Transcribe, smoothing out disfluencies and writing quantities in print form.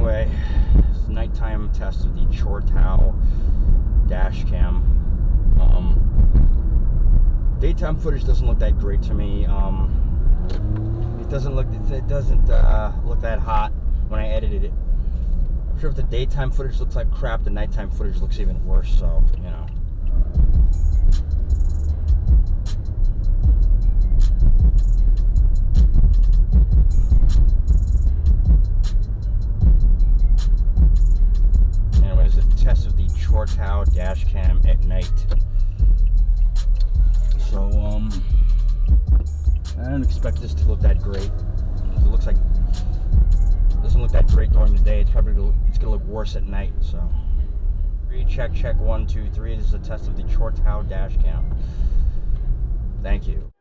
anyway, it's nighttime test of the CHORTAU dash cam. Daytime footage doesn't look that great to me. It doesn't look that hot when I edited it. I'm sure if the daytime footage looks like crap, the nighttime footage looks even worse. So, you know. Anyways, the test of the CHORTAU dash cam at night. So, I don't expect this to look that great. It looks like it doesn't look that great during the day. It's gonna look worse at night. So, check 1 2 3. This is a test of the CHORTAU dash cam. Thank you.